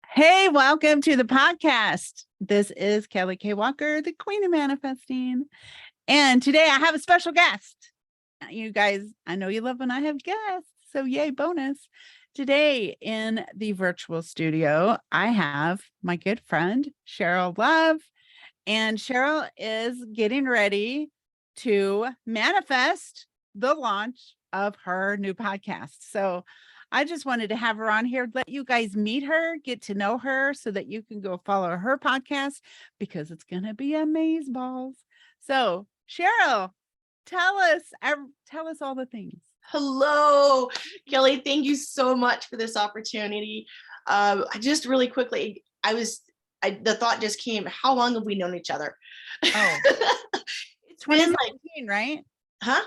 Hey, welcome to the podcast. This is Kelly K. Walker, the Queen of Manifesting. And today I have a special guest. You guys, I know you love when I have guests. So yay, bonus. Today in the virtual studio, I have my good friend, Cheryl Love. And Cheryl is getting ready to manifest the launch of her new podcast. So I just wanted to have her on here, let you guys meet her, get to know her so that you can go follow her podcast because it's going to be amazeballs. So Cheryl, tell us all the things. Hello, Kelly. Thank you so much for this opportunity. I just really quickly, the thought just came, how long have we known each other? Oh, it's 2017, right? Huh?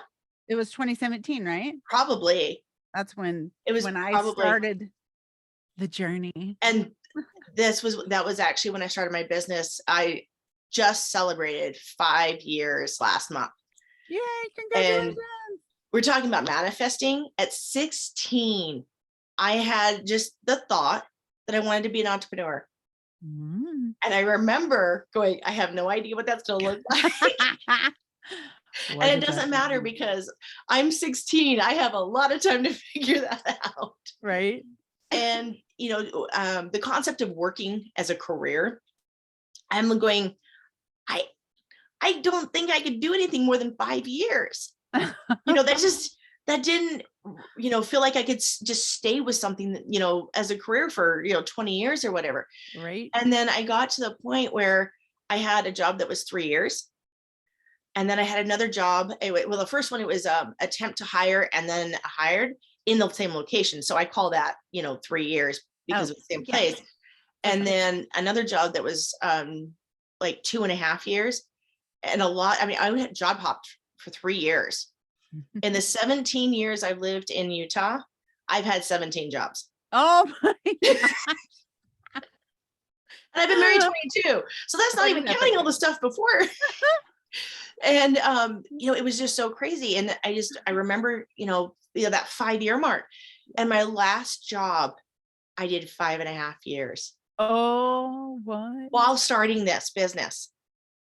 It was 2017, right? Probably. That's when I started the journey. And that was actually when I started my business. I just celebrated 5 years last month. Yay, congratulations. And we're talking about manifesting. At 16, I had just the thought that I wanted to be an entrepreneur. And I remember going, I have no idea what that's going to look like. And it doesn't matter because I'm 16. I have a lot of time to figure that out. Right. And, the concept of working as a career, I'm going, I don't think I could do anything more than 5 years. That didn't, feel like I could just stay with something, as a career for, 20 years or whatever. Right. And then I got to the point where I had a job that was 3 years. And then I had another job. Well, the first one, it was attempt to hire and then hired in the same location. So I call that, 3 years because of the same place. And then another job that was like 2.5 years. And I had job hopped for 3 years. In the 17 years I've lived in Utah, I've had 17 jobs. Oh my gosh. And I've been married 22. So that's not even counting all the stuff before. And, it was just so crazy. And I remember, that 5-year mark, and my last job, I did 5.5 years. Oh, what? While starting this business.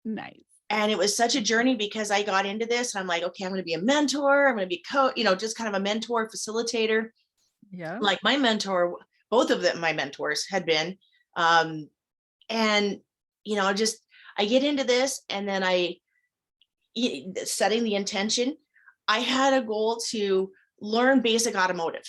Nice. And it was such a journey because I got into this and I'm like, okay, I'm going to be a mentor. I'm going to be just kind of a mentor, facilitator. Yeah. Like my mentor, both of them, my mentors had been, and, I get into this and then setting the intention, I had a goal to learn basic automotive.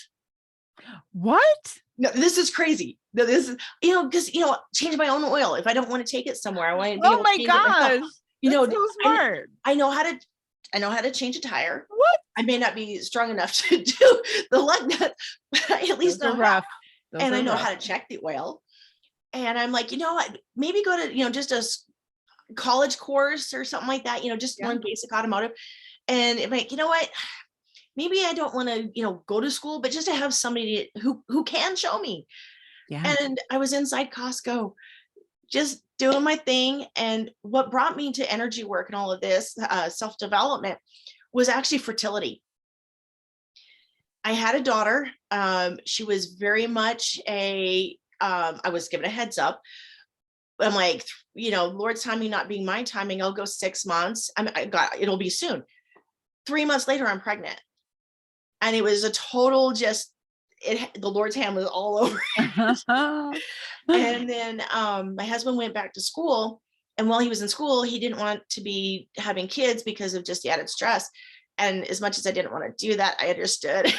What? No, this is crazy. No, this is, because, change my own oil. If I don't want to take it somewhere, I want to be oh my gosh. So smart. I know how to change a tire. What? I may not be strong enough to do the lug nut, but I at least know rough. And I know how to check the oil. And I'm like, maybe go to, just a college course or something like that, just learn basic automotive. And I'm like, what? Maybe I don't want to, go to school, but just to have somebody who can show me. Yeah. And I was inside Costco, just doing my thing. And what brought me to energy work and all of this self-development was actually fertility. I had a daughter. She was very much I was given a heads up. I'm like, Lord's timing not being my timing, I'll go 6 months. It'll be soon. 3 months later, I'm pregnant. And it was a total the Lord's hand was all over it. And then my husband went back to school. And while he was in school, he didn't want to be having kids because of just the added stress. And as much as I didn't want to do that, I understood.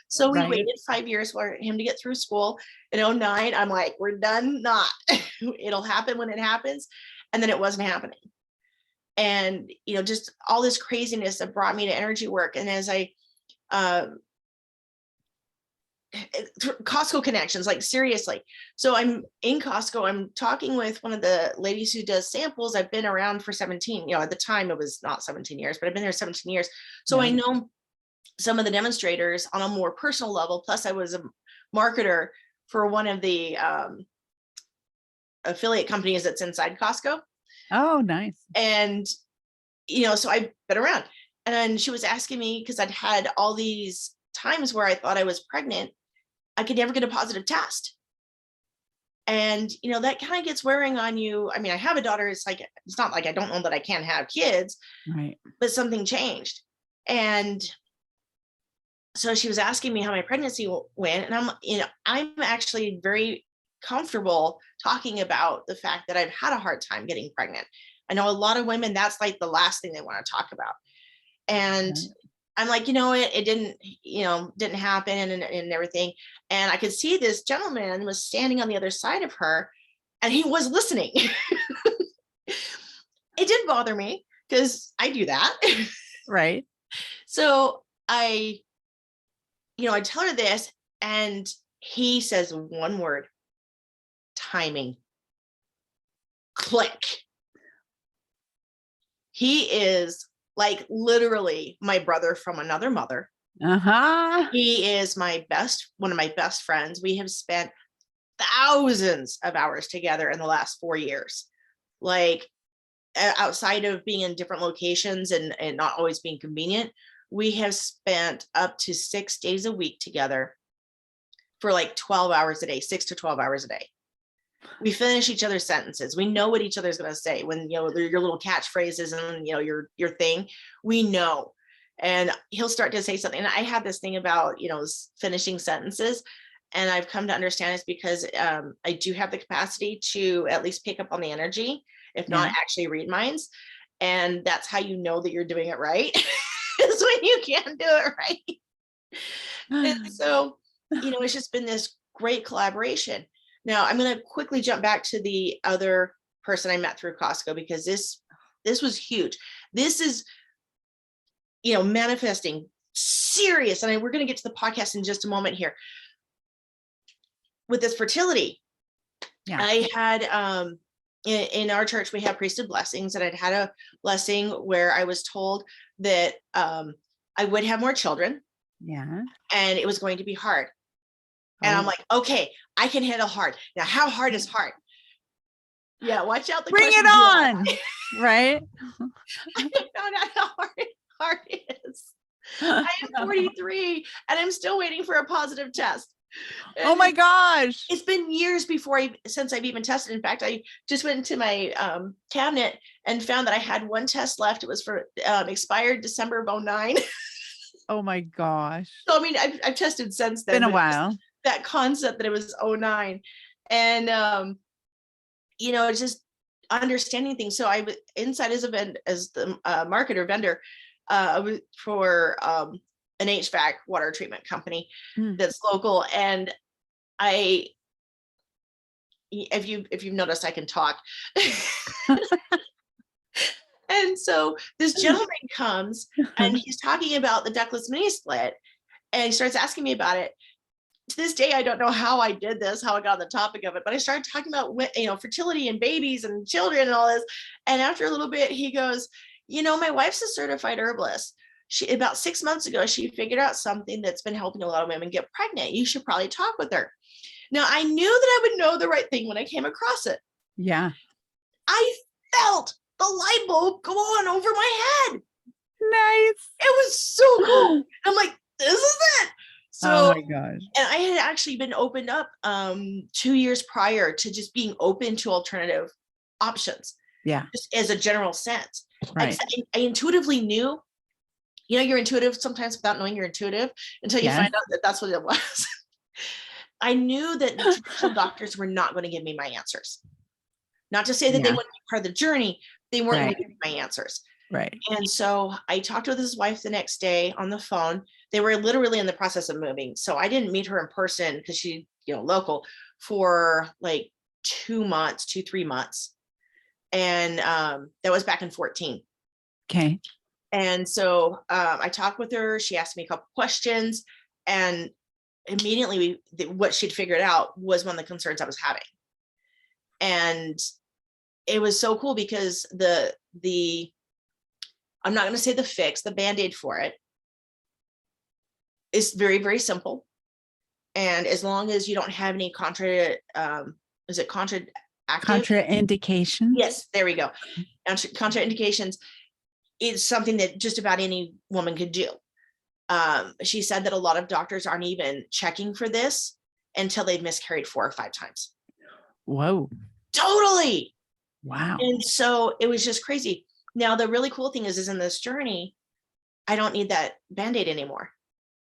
So we waited 5 years for him to get through school. In 2009, I'm like, we're done. Not. It'll happen when it happens. And then it wasn't happening. And, just all this craziness that brought me to energy work. And as Costco connections, like seriously. So I'm in Costco, I'm talking with one of the ladies who does samples. I've been around for 17, at the time it was not 17 years, but I've been there 17 years. So I know some of the demonstrators on a more personal level. Plus I was a marketer for one of the affiliate companies that's inside Costco. Oh, nice. And, so I've been around, and she was asking me, because I'd had all these times where I thought I was pregnant I could never get a positive test. And, that kind of gets wearing on you. I mean, I have a daughter. It's not like I don't know that I can't have kids, right? But something changed. And so she was asking me how my pregnancy went. And I'm actually very comfortable talking about the fact that I've had a hard time getting pregnant. I know a lot of women, that's like the last thing they want to talk about. And I'm like, it didn't happen and everything. And I could see this gentleman was standing on the other side of her and he was listening. It did bother me because I do that. Right. So I tell her this and he says one word: timing. Click. He is like literally my brother from another mother. He is one of my best friends. We have spent thousands of hours together in the last 4 years. Like outside of being in different locations and not always being convenient, we have spent up to 6 days a week together for like 12 hours a day, 6 to 12 hours a day. We finish each other's sentences. We know what each other's going to say when, your little catchphrases and, your thing, we know. And he'll start to say something. And I have this thing about, finishing sentences. And I've come to understand it's because I do have the capacity to at least pick up on the energy, if not actually read minds. And that's how you know that you're doing it right, is when you can't do it right. And so, it's just been this great collaboration. Now, I'm going to quickly jump back to the other person I met through Costco, because this was huge. This is, manifesting serious. And we're going to get to the podcast in just a moment here. With this fertility, I had, in our church, we have priesthood blessings, and I'd had a blessing where I was told that I would have more children. Yeah. And it was going to be hard. And I'm like, okay, I can handle hard. Now, how hard is hard? Yeah, watch out. Bring it on. Right. I found out how hard it is. I am 43 and I'm still waiting for a positive test. Oh my gosh. It's been years since I've even tested. In fact, I just went into my cabinet and found that I had one test left. It was for expired December of 2009. Oh my gosh. So, I mean, I've tested since then. Been a while. That concept that it was 2009. And, it's just understanding things. So I was inside as the marketer vendor for an HVAC water treatment company that's local. And if you've noticed, I can talk. And so this gentleman comes and he's talking about the ductless mini split, and he starts asking me about it. To this day, I don't know how I did this, how I got on the topic of it, but I started talking about, fertility and babies and children and all this. And after a little bit, he goes, my wife's a certified herbalist. About 6 months ago, she figured out something that's been helping a lot of women get pregnant. You should probably talk with her. Now, I knew that I would know the right thing when I came across it. Yeah. I felt the light bulb go on over my head. Nice. It was so cool. I'm like, this is it. So, oh my gosh. And I had actually been opened up 2 years prior to just being open to alternative options. Yeah. Just as a general sense. Right. I intuitively knew, you're intuitive sometimes without knowing you're intuitive until you find out that that's what it was. I knew that the traditional doctors were not going to give me my answers. Not to say that they wouldn't be part of the journey. They weren't going to give me my answers. Right. And so I talked with his wife the next day on the phone. They were literally in the process of moving. So I didn't meet her in person because she, local, for like 2 months, 3 months. And that was back in 2014. Okay. And so I talked with her. She asked me a couple questions, and immediately what she'd figured out was one of the concerns I was having. And it was so cool because I'm not going to say the fix, the Band-Aid for it is very, very simple. And as long as you don't have any contraindications? Yes, there we go. Contraindications is something that just about any woman could do. She said that a lot of doctors aren't even checking for this until they've miscarried 4 or 5 times. Whoa. Totally. Wow. And so it was just crazy. Now, the really cool thing is in this journey, I don't need that Band-Aid anymore.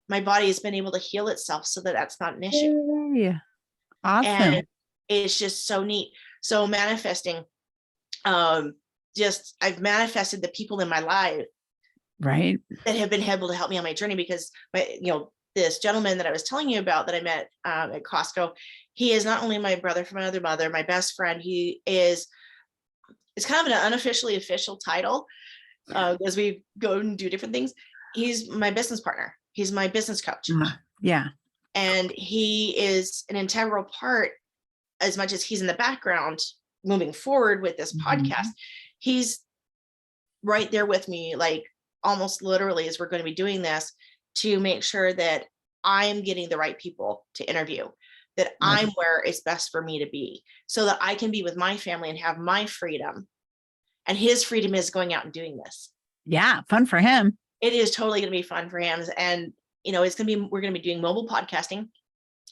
My body has been able to heal itself so that that's not an issue. Yeah. Awesome. And it's just so neat. So manifesting, I've manifested the people in my life, right, that have been able to help me on my journey, because this gentleman that I was telling you about that I met at Costco, he is not only my brother from another mother, my best friend. It's kind of an unofficially official title, as we go and do different things. He's my business partner. He's my business coach. Yeah. And he is an integral part, as much as he's in the background moving forward with this podcast. He's right there with me, like almost literally, as we're going to be doing this, to make sure that I'm getting the right people to interview, that I'm where it's best for me to be, so that I can be with my family and have my freedom. And his freedom is going out and doing this. Yeah. Fun for him. It is totally going to be fun for him. And, we're going to be doing mobile podcasting.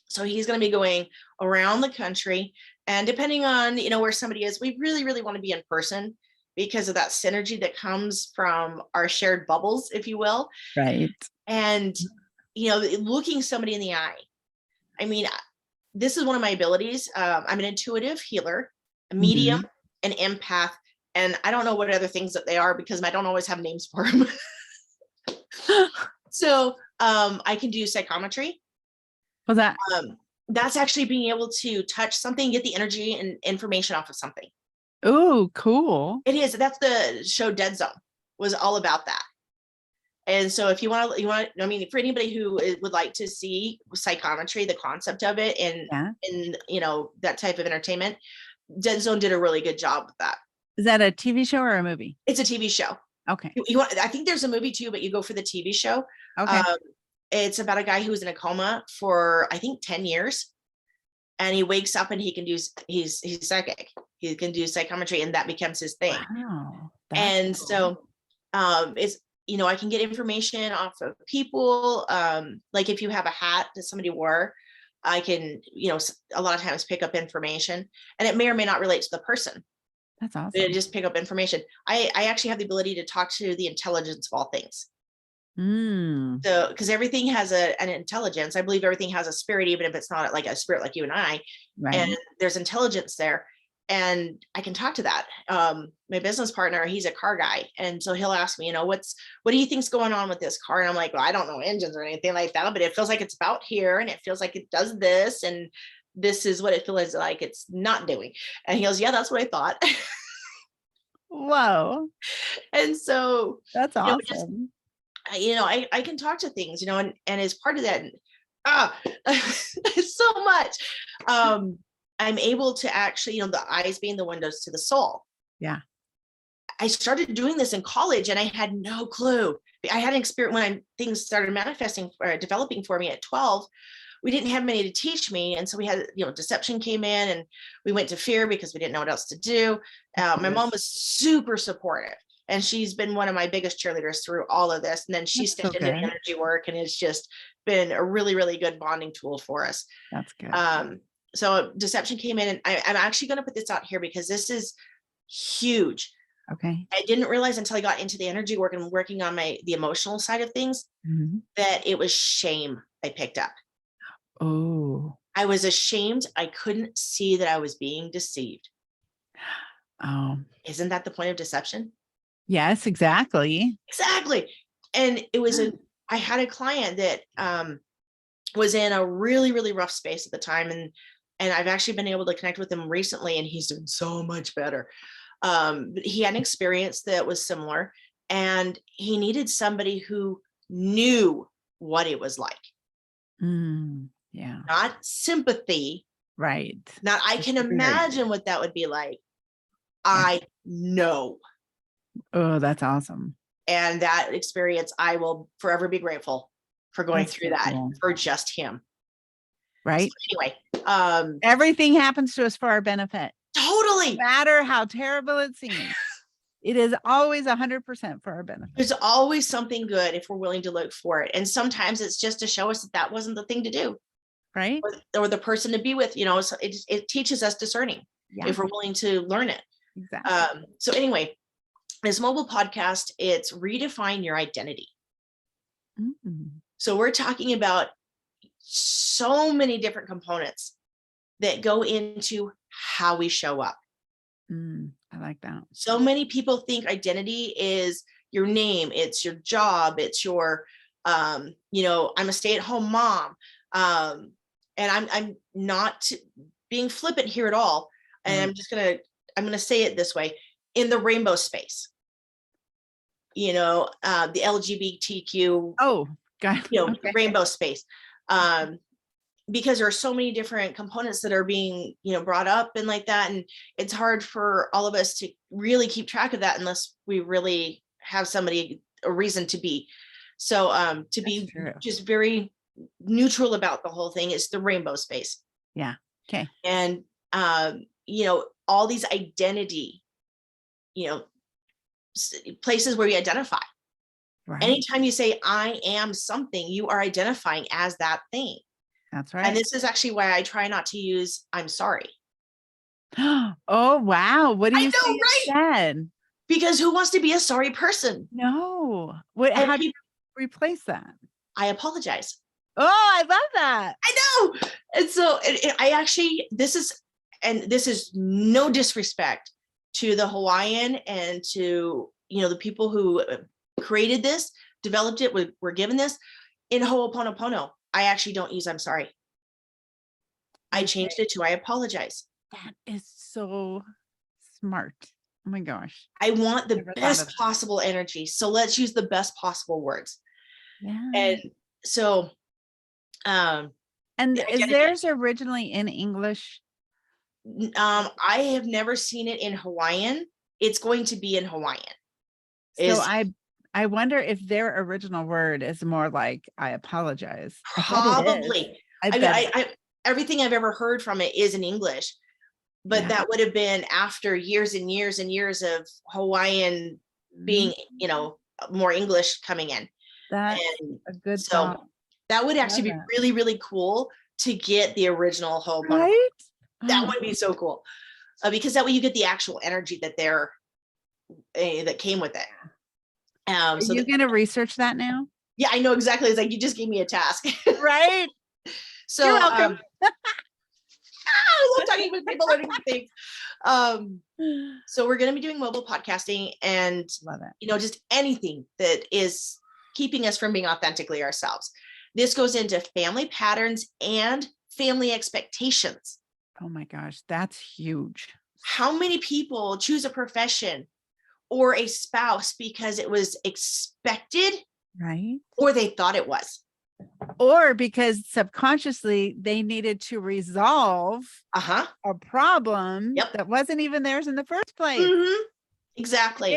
So he's going to be going around the country, and depending on, where somebody is, we really, really want to be in person, because of that synergy that comes from our shared bubbles, if you will. Right. And, looking somebody in the eye. I mean, this is one of my abilities. I'm an intuitive healer, a medium, an empath, and I don't know what other things that they are, because I don't always have names for them. So I can do psychometry. What's that? That's actually being able to touch something, get the energy and information off of something. Oh, cool. It is. That's the show Dead Zone, was all about that. And so if you want, for anybody who would like to see psychometry, the concept of it, and that type of entertainment, Dead Zone did a really good job with that. Is that a TV show or a movie? It's a TV show. Okay. I think there's a movie too, but you go for the TV show. Okay. It's about a guy who was in a coma for, I think, 10 years. And he wakes up and he's psychic. He can do psychometry, and that becomes his thing. Wow. And cool. So it's, I can get information off of people. Like if you have a hat that somebody wore, I can, a lot of times pick up information, and it may or may not relate to the person. That's awesome. But just pick up information. I actually have the ability to talk to the intelligence of all things. So, because everything has an intelligence. I believe everything has a spirit, even if it's not like a spirit like you and I. Right. And there's intelligence there, and I can talk to that. My business partner, he's a car guy, and so he'll ask me, what do you think's going on with this car? And I'm like, well, I don't know engines or anything like that, but it feels like it's about here, and it feels like it does this, and this is what it feels like it's not doing. And he goes, yeah, that's what I thought. Whoa. And so that's awesome. I can talk to things, and as part of that, so much, I'm able to actually, the eyes being the windows to the soul. Yeah. I started doing this in college, and I had no clue. I had an experience when things started manifesting or developing for me at 12. We didn't have many to teach me. And so we had, deception came in, and we went to fear because we didn't know what else to do. My mom was super supportive, and she's been one of my biggest cheerleaders through all of this. And then she stepped into the energy work, and it's just been a really, really good bonding tool for us. That's good. So deception came in, and I'm actually going to put this out here because this is huge. Okay. I didn't realize until I got into the energy work and working on the emotional side of things, that it was shame I picked up. Oh, I was ashamed. I couldn't see that I was being deceived. Oh, isn't that the point of deception? Yes, exactly. Exactly. And it was I had a client that was in a really, really rough space at the time. And I've actually been able to connect with him recently, and he's doing so much better. He had an experience that was similar, and he needed somebody who knew what it was like. Yeah. Not sympathy. Right. Not, I can imagine what that would be like. I know. Oh, that's awesome. And that experience, I will forever be grateful for going through that for just him. Right. So anyway, everything happens to us for our benefit. Totally. No matter how terrible it seems. It is always 100% for our benefit. There's always something good if we're willing to look for it. And sometimes it's just to show us that wasn't the thing to do. right? Or the person to be with, you know, so it teaches us discerning if we're willing to learn it. Exactly. So anyway, this mobile podcast, it's Redefine Your Identity. So we're talking about so many different components that go into how we show up. I like that. So many people think identity is your name, it's your job, it's your, you know, I'm a stay-at-home mom. And I'm not being flippant here at all. And I'm gonna say it this way, in the rainbow space, you know, the LGBTQ, you know, rainbow space. Because there are so many different components that are being, you know, brought up and like that. And it's hard for all of us to really keep track of that unless we really have somebody, a reason to be. So to be just very neutral about the whole thing is the rainbow space. Yeah. Okay. And, you know, all these identity, you know, places where we identify. Right. Anytime you say, I am something, you are identifying as that thing. That's right. And this is actually why I try not to use I'm sorry. Oh, wow. What do you say instead? Because who wants to be a sorry person? No. How do you replace that? I apologize. Oh, I love that. I know. And so I actually, this is no disrespect to the Hawaiian and to, you know, the people who created this, developed it, were given this. In Ho'oponopono, I actually don't use I'm sorry. I changed it to I apologize. That is so smart. Oh my gosh. I want the best possible energy. So let's use the best possible words. Yeah. And so and is theirs originally in English? I have never seen it in Hawaiian. It's going to be in Hawaiian. So I wonder if their original word is more like I apologize. Probably. Everything I've ever heard from it is in English, but that would have been after years and years and years of Hawaiian being, you know, more English coming in. That's a good thought. That would actually be really, really cool to get the original Ho'oponopono. Right? That would be so cool. Because that way you get the actual energy that that came with it. Are you going to research that now? Yeah, I know exactly. It's like, you just gave me a task. Right? So you're welcome. I love talking with people learning things. So we're going to be doing mobile podcasting and, you know, just anything that is keeping us from being authentically ourselves. This goes into family patterns and family expectations. Oh my gosh, that's huge. How many people choose a profession or a spouse because it was expected, right? Or they thought it was. Or because subconsciously they needed to resolve a problem that wasn't even theirs in the first place. Exactly.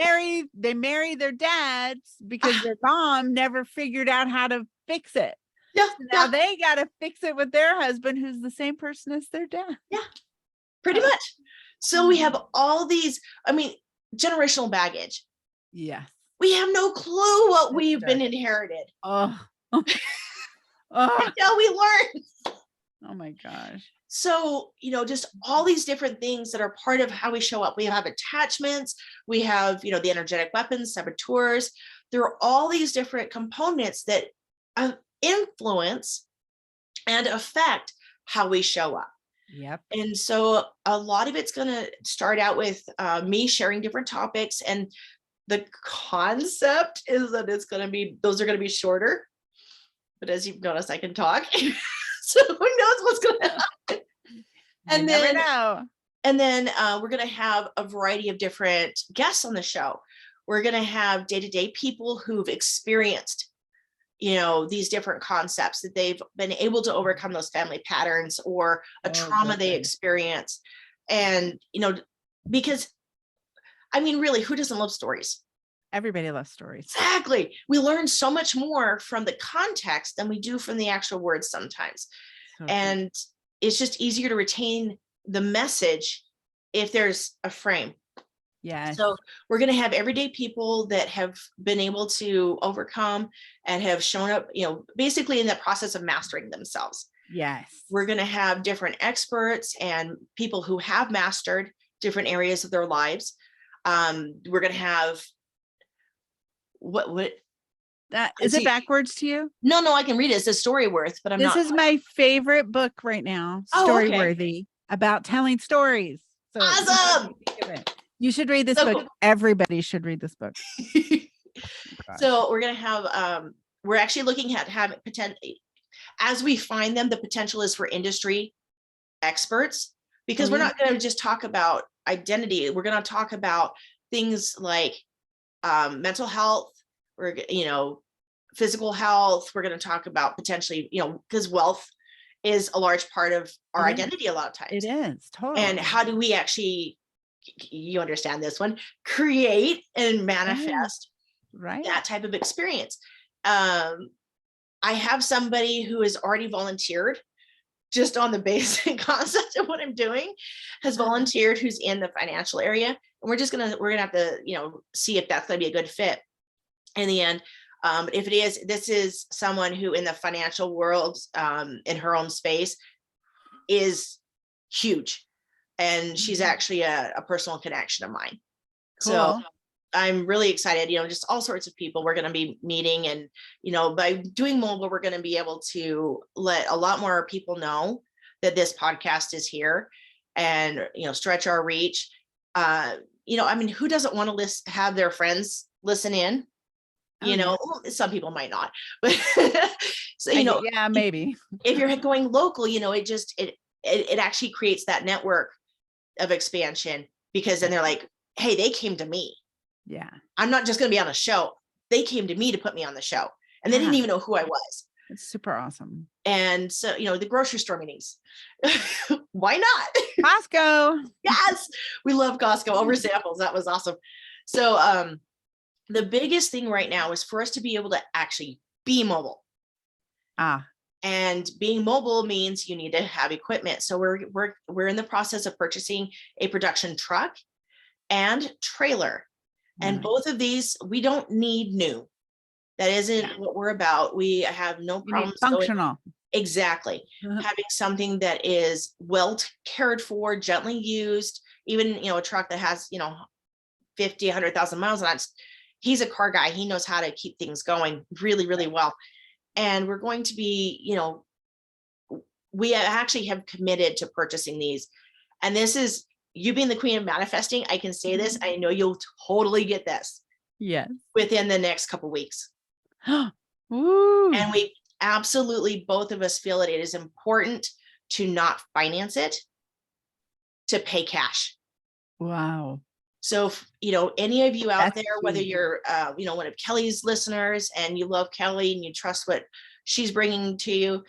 They marry their dads because their mom never figured out how to fix it. Yeah. So now they got to fix it with their husband, who's the same person as their dad. Yeah, pretty much. So we have all these, I mean, generational baggage. Yes. We have no clue what we've been inherited. Until we learn. Oh my gosh. So, you know, just all these different things that are part of how we show up. We have attachments, we have, you know, the energetic weapons, saboteurs. There are all these different components that influence and affect how we show up. Yep. And so a lot of it's going to start out with me sharing different topics. And the concept is that those are going to be shorter. But as you've noticed, I can talk. So who knows what's going to happen? And then we're going to have a variety of different guests on the show. We're going to have day-to-day people who've experienced, you know, these different concepts, that they've been able to overcome those family patterns or a trauma they experience. And, you know, because, I mean, really, who doesn't love stories? Everybody loves stories. Exactly. We learn so much more from the context than we do from the actual words sometimes. And it's just easier to retain the message if there's a frame. Yeah. So we're going to have everyday people that have been able to overcome and have shown up, you know, basically in that process of mastering themselves. Yes. We're going to have different experts and people who have mastered different areas of their lives. We're going to have what that is it backwards to you? No, I can read it. It says Storyworth, but this is my favorite book right now. Storyworthy, about telling stories. So awesome. You should read this book. Cool. Everybody should read this book. So we're going to have, we're actually looking at having potential, as we find them, the potential is for industry experts, because we're not going to just talk about identity. We're going to talk about things like mental health, or, physical health. We're going to talk about potentially, because wealth is a large part of our identity a lot of times. It is, totally. And how do we actually, you understand this one, create and manifest that type of experience? I have somebody who has already volunteered, just on the basic concept of what I'm doing, has volunteered, who's in the financial area. And we're gonna have to, see if that's gonna be a good fit in the end. If it is, this is someone who in the financial world, in her own space, is huge. And she's actually a personal connection of mine. Cool. So I'm really excited, just all sorts of people we're going to be meeting. And, by doing mobile, we're going to be able to let a lot more people know that this podcast is here and, stretch our reach. Who doesn't want to have their friends listen in? Some people might not, but so, yeah, maybe if you're going local, it actually creates that network of expansion, because then they're like, hey, they came to me. Yeah. I'm not just going to be on a show. They came to me to put me on the show, and they didn't even know who I was. It's super awesome. And so, the grocery store meetings, why not? Costco. Yes. We love Costco over samples. That was awesome. So, the biggest thing right now is for us to be able to actually be mobile. And being mobile means you need to have equipment. So we're in the process of purchasing a production truck and trailer. And both of these, we don't need new. That isn't what we're about. We have no problems. Functional. Exactly. Having something that is well cared for, gently used, even, a truck that has, 50, 100,000 miles on it. He's a car guy. He knows how to keep things going really, really well. And we're going to be, we actually have committed to purchasing these. And this is, you being the queen of manifesting, I can say this. I know you'll totally get this. Yes. Within the next couple of weeks. Ooh. And we absolutely, both of us feel that it is important to not finance it, to pay cash. Wow. So, any of you out there, whether you're, one of Kelly's listeners and you love Kelly and you trust what she's bringing to you,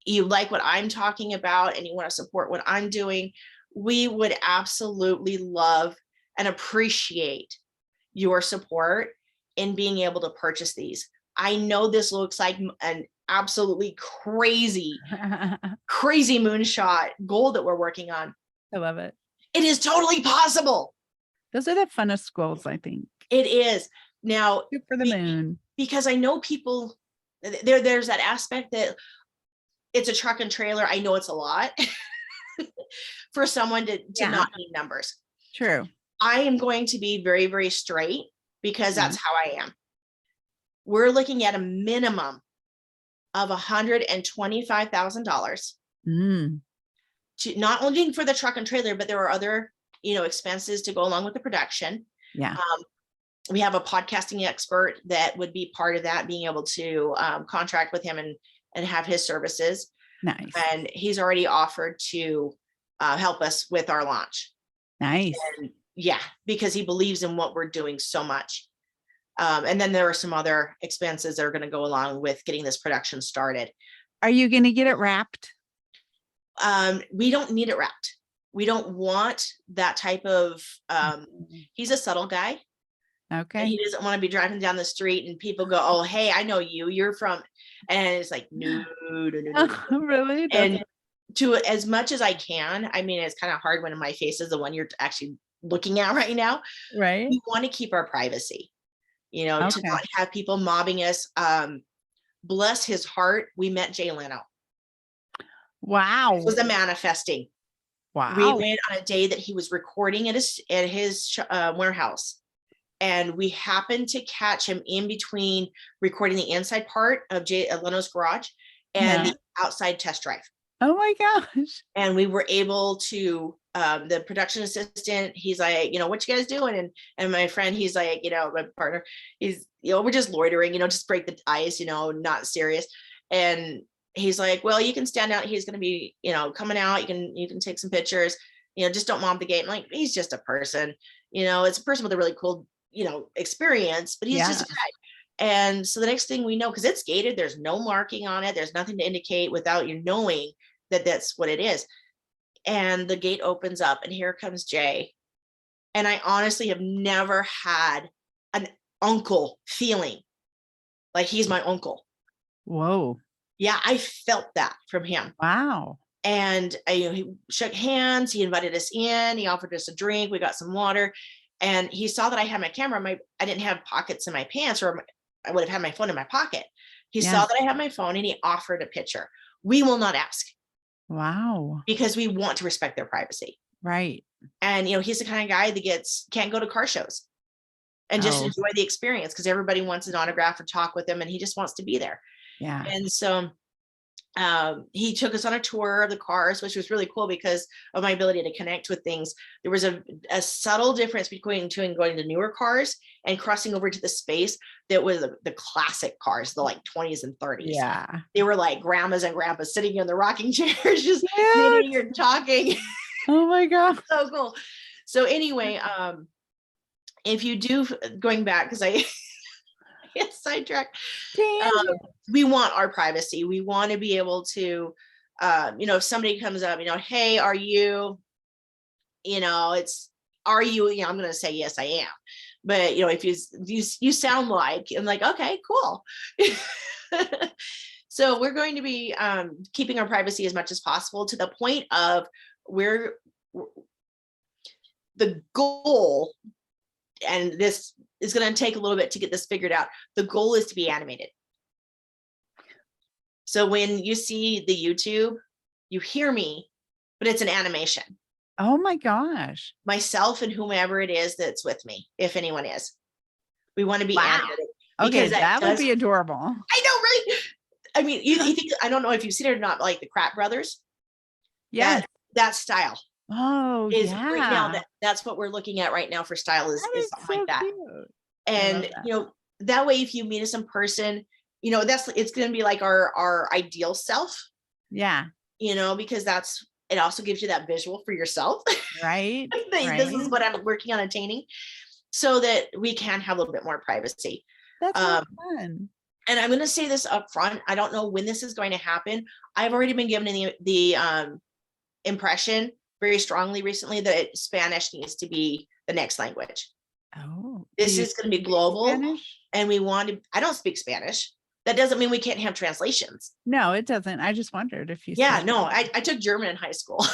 you like what I'm talking about and you want to support what I'm doing, we would absolutely love and appreciate your support in being able to purchase these. I know this looks like an absolutely crazy moonshot goal that we're working on. I love it. It is totally possible. Those are the funnest goals, I think. It is. Now, good for the moon. Because I know people, there's that aspect that it's a truck and trailer. I know it's a lot for someone to not need numbers. True. I am going to be very, very straight, because that's how I am. We're looking at a minimum of $125,000 to not only for the truck and trailer, but there are other, expenses to go along with the production. Yeah. We have a podcasting expert that would be part of that, being able to contract with him and have his services. Nice. And he's already offered to help us with our launch. Nice. And because he believes in what we're doing so much. And then there are some other expenses that are going to go along with getting this production started. Are you going to get it wrapped? We don't need it wrapped. We don't want that type of, he's a subtle guy. Okay. He doesn't want to be driving down the street and people go, oh, hey, I know you, you're from, and it's like, no. Really? And to as much as I can, I mean, it's kind of hard when my face is the one you're actually looking at right now. Right. We want to keep our privacy, to not have people mobbing us. Bless his heart. We met Jay Leno. Wow. It was a manifesting. Wow. We went on a day that he was recording at his warehouse. And we happened to catch him in between recording the inside part of Leno's garage and the outside test drive. Oh my gosh. And we were able to, the production assistant, he's like, what you guys doing? And my friend, he's like, my partner, he's, we're just loitering, just break the ice, not serious. And he's like, well, you can stand out. He's going to be, coming out. You can take some pictures, just don't mob the gate. I'm like, he's just a person, it's a person with a really cool, experience, but he's just a guy. And so the next thing we know, because it's gated, there's no marking on it. There's nothing to indicate without you knowing that that's what it is. And the gate opens up and here comes Jay. And I honestly have never had an uncle feeling like he's my uncle. Whoa. Yeah, I felt that from him. Wow. And he shook hands. He invited us in. He offered us a drink. We got some water. And he saw that I had my camera. I didn't have pockets in my pants, or I would have had my phone in my pocket. He saw that I had my phone and he offered a picture. We will not ask. Wow. Because we want to respect their privacy. Right. And, he's the kind of guy that can't go to car shows and just enjoy the experience because everybody wants an autograph or talk with him and he just wants to be there. Yeah. And so he took us on a tour of the cars, which was really cool because of my ability to connect with things. There was a subtle difference between going to newer cars and crossing over to the space that was the classic cars, the like 20s and 30s. Yeah. They were like grandmas and grandpas sitting in the rocking chairs, just sitting and talking. Oh my God. So cool. So anyway, if you do, going back, because I get sidetracked, we want our privacy. We want to be able to, if somebody comes up, hey, are you, are you, I'm going to say, yes, I am. But, if you sound like, I'm like, okay, cool. So we're going to be keeping our privacy as much as possible to the point of where the goal, and this is going to take a little bit to get this figured out. The goal is to be animated. So when you see the YouTube, you hear me, but it's an animation. Oh my gosh. Myself and whomever it is that's with me, if anyone is. We want to be animated. Okay, that would be adorable. I know, right? I mean, you think, I don't know if you've seen it or not, like the Crap Brothers. Yeah. That style. Oh, is yeah. right now. That's what we're looking at right now for style is something so like that. Cute. And that way, if you meet us in person, it's going to be like our ideal self. Yeah. Because it also gives you that visual for yourself. Right. This is what I'm working on attaining, so that we can have a little bit more privacy. That's fun. And I'm going to say this up front. I don't know when this is going to happen. I've already been given the impression very strongly recently that Spanish needs to be the next language. Oh, this is going to be global. Spanish? And I don't speak Spanish. That doesn't mean we can't have translations. No, it doesn't. I just wondered if you. Yeah, no, I took German in high school.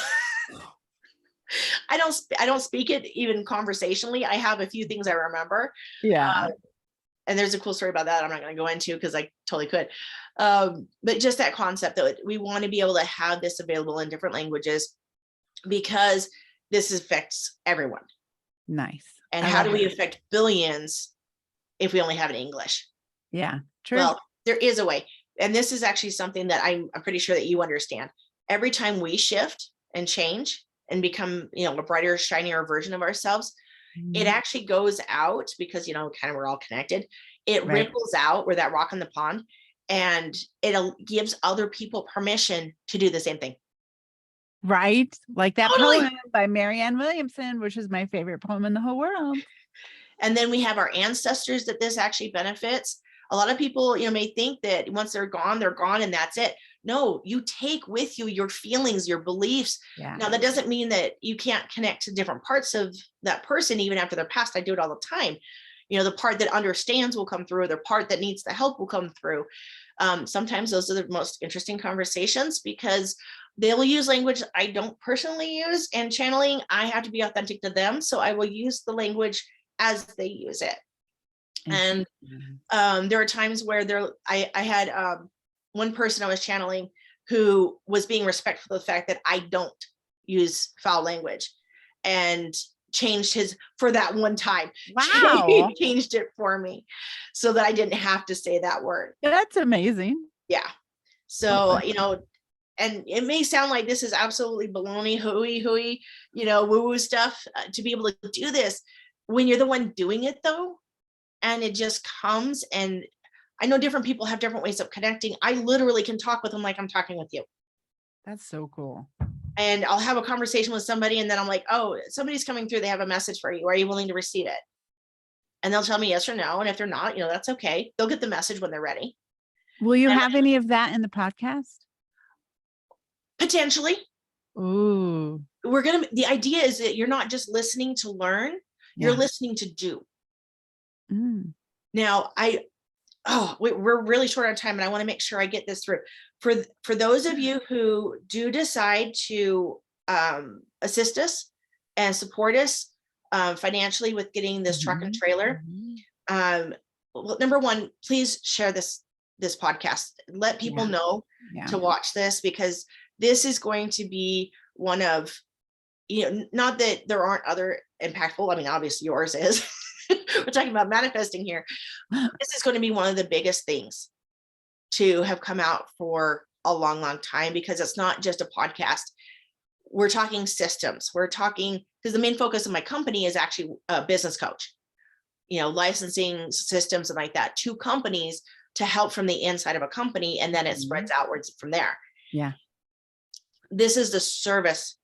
I don't speak it even conversationally. I have a few things I remember. Yeah. And there's a cool story about that I'm not going to go into because I totally could. But just that concept that we want to be able to have this available in different languages because this affects everyone. Nice. And how do we affect billions if we only have it in English? Yeah, true. Well, there is a way. And this is actually something that I'm pretty sure that you understand. Every time we shift and change and become, a brighter, shinier version of ourselves, it actually goes out because, kind of we're all connected. It ripples out. We're that rock in the pond, and it gives other people permission to do the same thing. Right. Like that poem by Marianne Williamson, which is my favorite poem in the whole world. And then we have our ancestors that this actually benefits. A lot of people, may think that once they're gone and that's it. No, you take with you your feelings, your beliefs. Yeah. Now, that doesn't mean that you can't connect to different parts of that person, even after they're passed. I do it all the time. The part that understands will come through, or the part that needs the help will come through. Sometimes those are the most interesting conversations because they will use language I don't personally use, and channeling, I have to be authentic to them. So I will use the language as they use it. And there are times where I had one person I was channeling who was being respectful of the fact that I don't use foul language, and changed his, for that one time. Wow. Changed it for me so that I didn't have to say that word. That's amazing. Yeah. So, and it may sound like this is absolutely baloney, hooey, woo-woo stuff, to be able to do this when you're the one doing it though. And it just comes, and I know different people have different ways of connecting. I literally can talk with them like I'm talking with you. That's so cool. And I'll have a conversation with somebody, and then I'm like, oh, somebody's coming through. They have a message for you. Are you willing to receive it? And they'll tell me yes or no. And if they're not, that's okay. They'll get the message when they're ready. Will you have any of that in the podcast? Potentially. Ooh. The idea is that you're not just listening to learn, you're listening to do. Now, we're really short on time, and I want to make sure I get this through. For those of you who do decide to assist us and support us financially with getting this truck and trailer, well, number one, please share this podcast. Let people know to watch this, because this is going to be one of, not that there aren't other impactful. I mean, obviously yours is. We're talking about manifesting here. This is going to be one of the biggest things to have come out for a long, long time, because it's not just a podcast. We're talking systems. We're talking, because the main focus of my company is actually a business coach, licensing systems and like that to companies to help from the inside of a company. And then it spreads outwards from there. Yeah. This is the service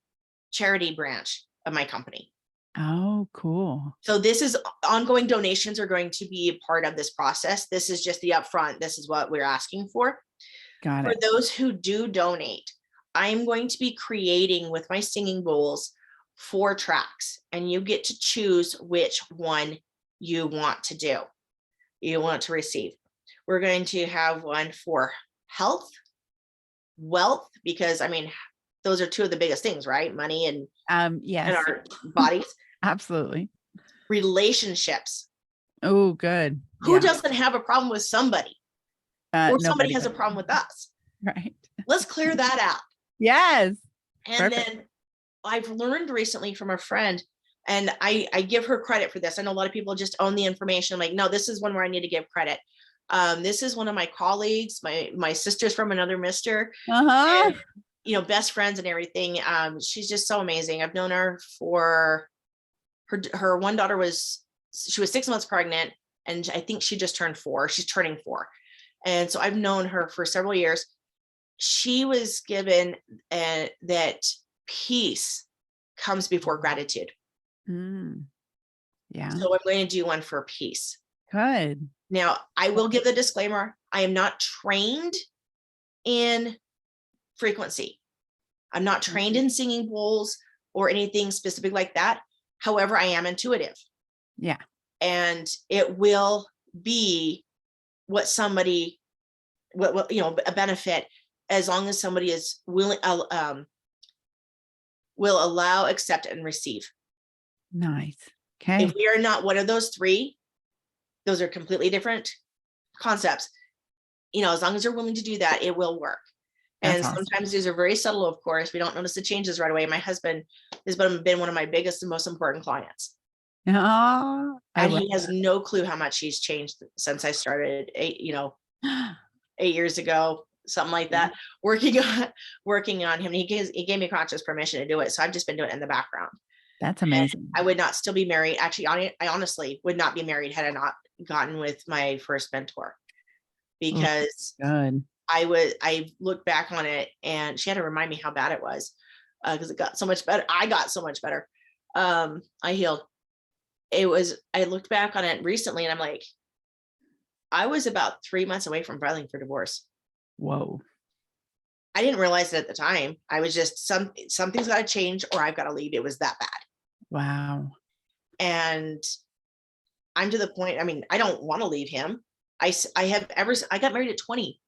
charity branch of my company. Oh, cool. So this is ongoing donations are going to be a part of this process. This is just the upfront. This is what we're asking for. Got it. For those who do donate, I'm going to be creating with my singing bowls 4 tracks, and you get to choose which one you want to do. You want to receive. We're going to have one for health, wealth, because those are 2 of the biggest things, right? Money and yes, and our bodies. Absolutely. Relationships. Oh, good. Who doesn't have a problem with somebody? Or somebody has a problem with us. Right. Let's clear that out. Yes. And perfect. Then I've learned recently from a friend, and I give her credit for this. I know a lot of people just own the information. I'm like, no, this is one where I need to give credit. This is one of my colleagues, my sister's from another mister. And, best friends and everything. She's just so amazing. I've known her for her one daughter she was 6 months pregnant, and I think she just turned 4. She's turning 4. And so I've known her for several years. She was given that peace comes before gratitude. Yeah. So I'm going to do one for peace. Good. Now, I will give the disclaimer. I am not trained in frequency. I'm not trained in singing bowls or anything specific like that. However, I am intuitive. Yeah. And it will be a benefit, as long as somebody is willing, will allow, accept, and receive. Nice. Okay. If we are not one of those 3, those are completely different concepts. As long as you're willing to do that, it will work. That's awesome. Sometimes these are very subtle, of course. We don't notice the changes right away. My husband has been one of my biggest and most important clients. And he has no clue how much he's changed since I started 8 years ago, something like that, working on him. He gave me conscious permission to do it. So I've just been doing it in the background. That's amazing. And I would not still be married. Actually, I honestly would not be married had I not gotten with my first mentor, because I look back on it, and she had to remind me how bad it was, because it got so much better. I got so much better. I healed. I looked back on it recently, and I'm like, I was about 3 months away from filing for divorce. Whoa. I didn't realize it at the time. I was just, something's got to change, or I've got to leave. It was that bad. Wow. And I'm to the point, I don't want to leave him. I got married at 20.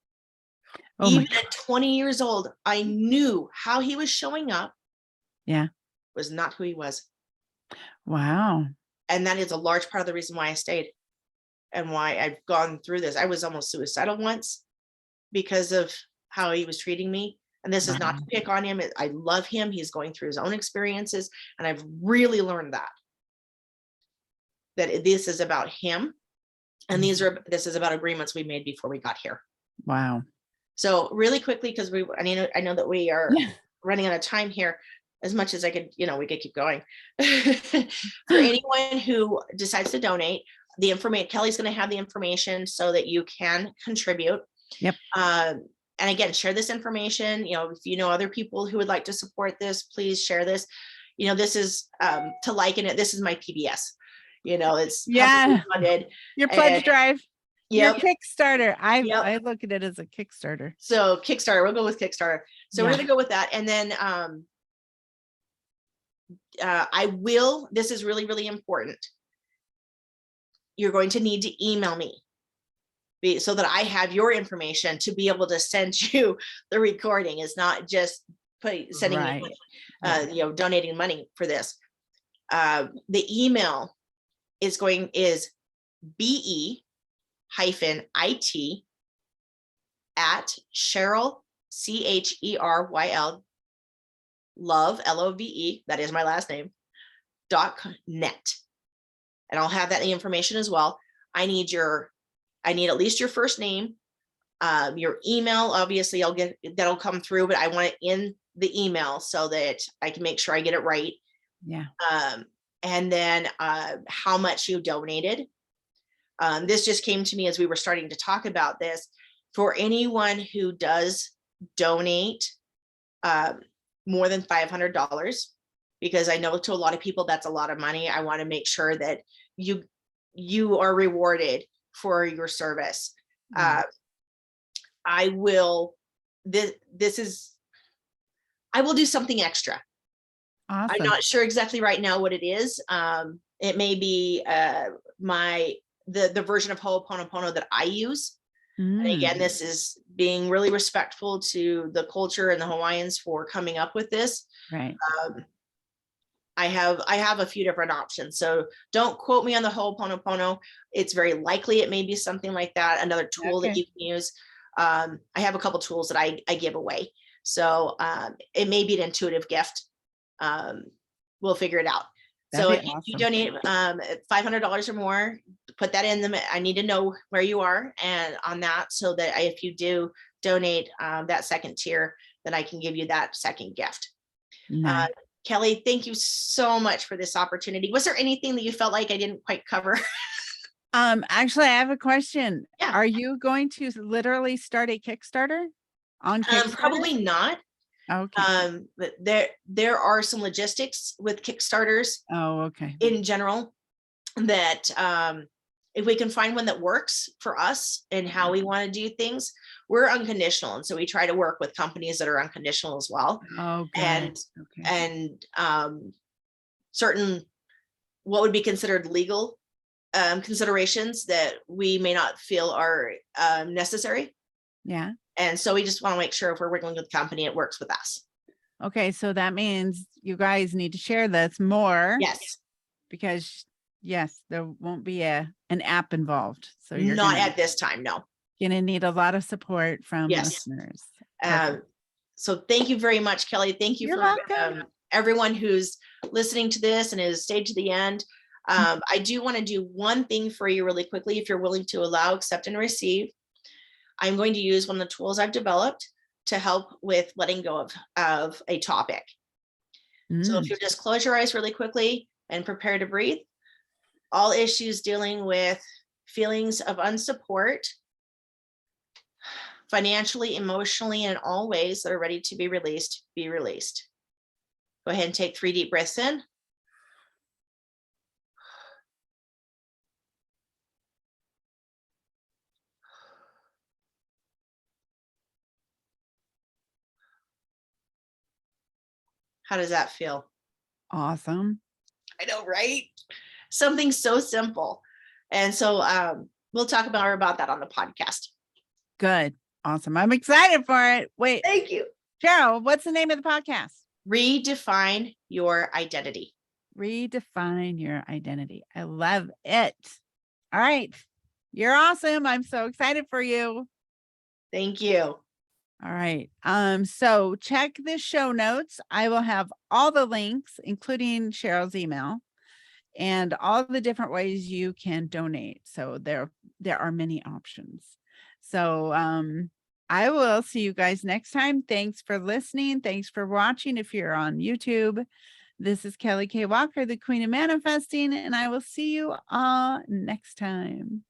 Even at 20 years old, I knew how he was showing up. Yeah. Was not who he was. Wow. And that is a large part of the reason why I stayed, and why I've gone through this. I was almost suicidal once because of how he was treating me. And this is not to pick on him. I love him. He's going through his own experiences. And I've really learned that this is about him. And this is about agreements we made before we got here. Wow. So really quickly, because I know that we are running out of time here. As much as I could, we could keep going. For anyone who decides to donate, Kelly's going to have the information so that you can contribute. Yep. And again, share this information. If you know other people who would like to support this, please share this. This is to liken it. This is my PBS. It's funded. Your pledge drive. Yep. Your Kickstarter. I look at it as a Kickstarter. So Kickstarter, we'll go with Kickstarter. So we're going to go with that. And then this is really, really important. You're going to need to email me so that I have your information to be able to send you the recording. It's not just sending me money, donating money for this. The email is BE-IT at Cheryl, CherylRYI, Love, LOVE, that is my last name, .net. And I'll have that information as well. I need at least your first name, your email. Obviously that'll come through, but I want it in the email so that I can make sure I get it right. Yeah. And then how much you donated. This just came to me as we were starting to talk about this. For anyone who does donate more than $500, because I know to a lot of people that's a lot of money. I want to make sure that you are rewarded for your service. I will do something extra. Awesome. I'm not sure exactly right now what it is. It may be the version of Ho'oponopono that I use. And again, this is being really respectful to the culture and the Hawaiians for coming up with this. Right. I have a few different options. So don't quote me on the Ho'oponopono. It's very likely it may be something like that. Another tool that you can use. I have a couple tools that I give away. So it may be an intuitive gift. We'll figure it out. That'd so if you donate $500 or more, put that in I need to know where you are and on that, so that if you do donate that second tier, then I can give you that second gift. Nice. Kelly, thank you so much for this opportunity. Was there anything that you felt like I didn't quite cover? Actually, I have a question. Yeah. Are you going to literally start a Kickstarter on Kickstarter? Probably not. Okay. But there are some logistics with Kickstarters. Oh, okay. In general, that if we can find one that works for us and how we want to do things, we're unconditional, and so we try to work with companies that are unconditional as well. Oh, good. And certain what would be considered legal considerations that we may not feel are necessary. Yeah. And so we just want to make sure if we're working with a company, it works with us. Okay. So that means you guys need to share this more. Yes. Because there won't be an app involved. So you're not at this time. No. Going to need a lot of support from listeners. So thank you very much, Kelly. Thank you for everyone who's listening to this and has stayed to the end. I do want to do one thing for you really quickly. If you're willing to allow, accept, and receive, I'm going to use one of the tools I've developed to help with letting go of a topic. So if you just close your eyes really quickly and prepare to breathe, all issues dealing with feelings of unsupport, financially, emotionally, and in all ways that are ready to be released, be released. Go ahead and take 3 deep breaths in. How does that feel? Awesome. I know, right? Something so simple. And so we'll talk more about that on the podcast. Good. Awesome. I'm excited for it. Wait. Thank you. Cheryl, what's the name of the podcast? Redefine Your Identity. Redefine Your Identity. I love it. All right. You're awesome. I'm so excited for you. Thank you. All right. So check the show notes. I will have all the links, including Cheryl's email and all the different ways you can donate. So there are many options. So I will see you guys next time. Thanks for listening. Thanks for watching. If you're on YouTube, this is Kelly K. Walker, the Queen of Manifesting, and I will see you all next time.